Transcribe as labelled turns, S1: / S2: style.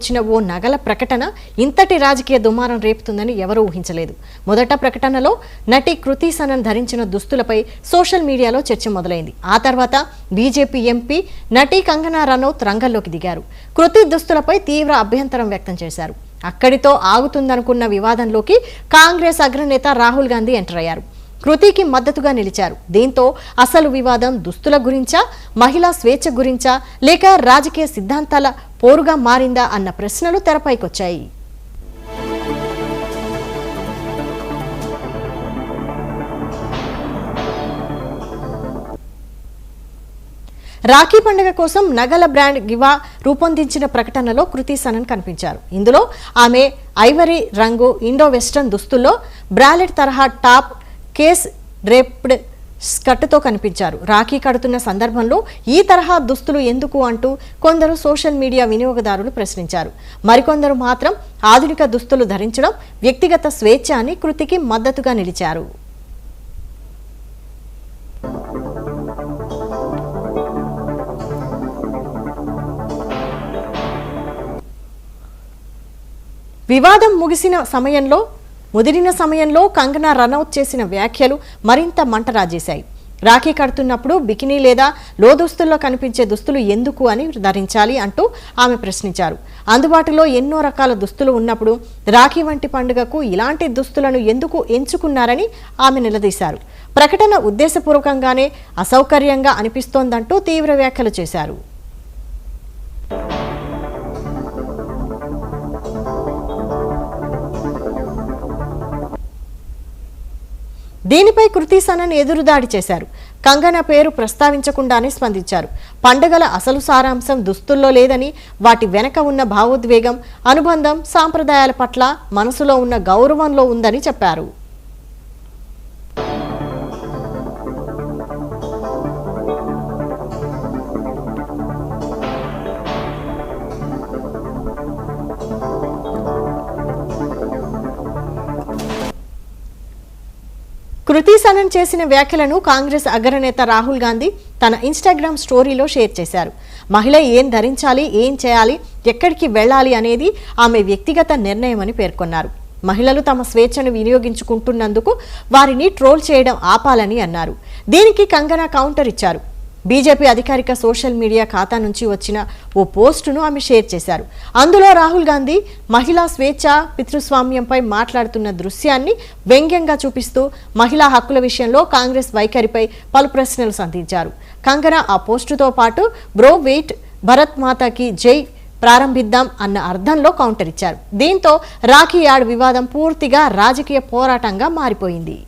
S1: వచ్చిన ఓ నగల ప్రకటన ఇంతటి రాజకీయ దుమారం రేపుతుందని ఎవరూ ఊహించలేదు. మొదట ప్రకటనలో నటి కృతి సనన్ ధరించిన దుస్తులపై సోషల్ మీడియాలో చర్చ మొదలైంది. ఆ తర్వాత బీజేపీ ఎంపీ నటి కంగనా రనౌత్ రంగంలోకి దిగారు. కృతి దుస్తులపై తీవ్ర అభ్యంతరం వ్యక్తం చేశారు. అక్కడితో ఆగుతుందనుకున్న వివాదంలోకి కాంగ్రెస్ అగ్రనేత రాహుల్ గాంధీ ఎంటర్ అయ్యారు. కృతికి మద్దతుగా నిలిచారు. దీంతో అసలు వివాదం దుస్తుల గురించా, మహిళా స్వేచ్ఛ గురించా, లేక రాజకీయ సిద్ధాంతాల పోరుగా మారిందా అన్న ప్రశ్నలు తెరపైకొచ్చాయి. రాఖీ పండుగ కోసం నగల బ్రాండ్ గివా రూపొందించిన ప్రకటనలో కృతి సనన్ కనిపించారు. ఇందులో ఆమె ఐవరీ రంగు ఇండో వెస్టర్న్ దుస్తుల్లో బ్రాలెట్ తరహా టాప్, కేస్ డ్రేప్డ్ స్కర్ట్తో కనిపించారు. రాఖీ కడుతున్న సందర్భంలో ఈ తరహా దుస్తులు ఎందుకు అంటూ కొందరు సోషల్ మీడియా వినియోగదారులు ప్రశ్నించారు. మరికొందరు మాత్రం ఆధునిక దుస్తులు ధరించడం వ్యక్తిగత స్వేచ్ఛ అని కృతికి మద్దతుగా నిలిచారు. వివాదం ముదిరిన సమయంలో కంగనా రనౌత్ చేసిన వ్యాఖ్యలు మరింత మంట రాజేశాయి. రాఖీ కడుతున్నప్పుడు బికినీ లేదా లోదుస్తుల్లో కనిపించే దుస్తులు ఎందుకు అని ధరించాలి అంటూ ఆమె ప్రశ్నించారు. అందుబాటులో ఎన్నో రకాల దుస్తులు ఉన్నప్పుడు రాఖీ వంటి పండుగకు ఇలాంటి దుస్తులను ఎందుకు ఎంచుకున్నారని ఆమె నిలదీశారు. ప్రకటన ఉద్దేశపూర్వకంగానే అసౌకర్యంగా అనిపిస్తోందంటూ తీవ్ర వ్యాఖ్యలు చేశారు. దీనిపై కృతి సనన్ ఎదురుదాడి చేశారు. కంగనా పేరు ప్రస్తావించకుండానే స్పందించారు. పండుగల అసలు సారాంశం దుస్తుల్లో లేదని, వాటి వెనక ఉన్న భావోద్వేగం, అనుబంధం, సాంప్రదాయాల పట్ల మనసులో ఉన్న గౌరవంలో ఉందని చెప్పారు. కృతి సనన్ చేసిన వ్యాఖ్యలను కాంగ్రెస్ అగ్రనేత రాహుల్ గాంధీ తన ఇన్స్టాగ్రామ్ స్టోరీలో షేర్ చేశారు. మహిళ ఏం ధరించాలి, ఏం చేయాలి, ఎక్కడికి వెళ్ళాలి అనేది ఆమె వ్యక్తిగత నిర్ణయమని పేర్కొన్నారు. మహిళలు తమ స్వేచ్ఛను వినియోగించుకుంటున్నందుకు వారిని ట్రోల్ చేయడం ఆపాలని అన్నారు. దీనికి కంగనా కౌంటర్ ఇచ్చారు. బీజేపీ అధికారిక సోషల్ మీడియా ఖాతా నుంచి వచ్చిన ఓ పోస్టును ఆమె షేర్ చేశారు. అందులో రాహుల్ గాంధీ మహిళా స్వేచ్ఛ, పితృస్వామ్యంపై మాట్లాడుతున్న దృశ్యాన్ని వ్యంగ్యంగా చూపిస్తూ మహిళా హక్కుల విషయంలో కాంగ్రెస్ వైఖరిపై పలు ప్రశ్నలు సంధించారు. కంగనా ఆ పోస్టుతో పాటు బ్రో వెయిట్, భరత్ మాతాకి జై ప్రారంభిద్దాం అన్న అర్థంలో కౌంటర్ ఇచ్చారు. దీంతో రాఖీ యాడ్ వివాదం పూర్తిగా రాజకీయ పోరాటంగా మారిపోయింది.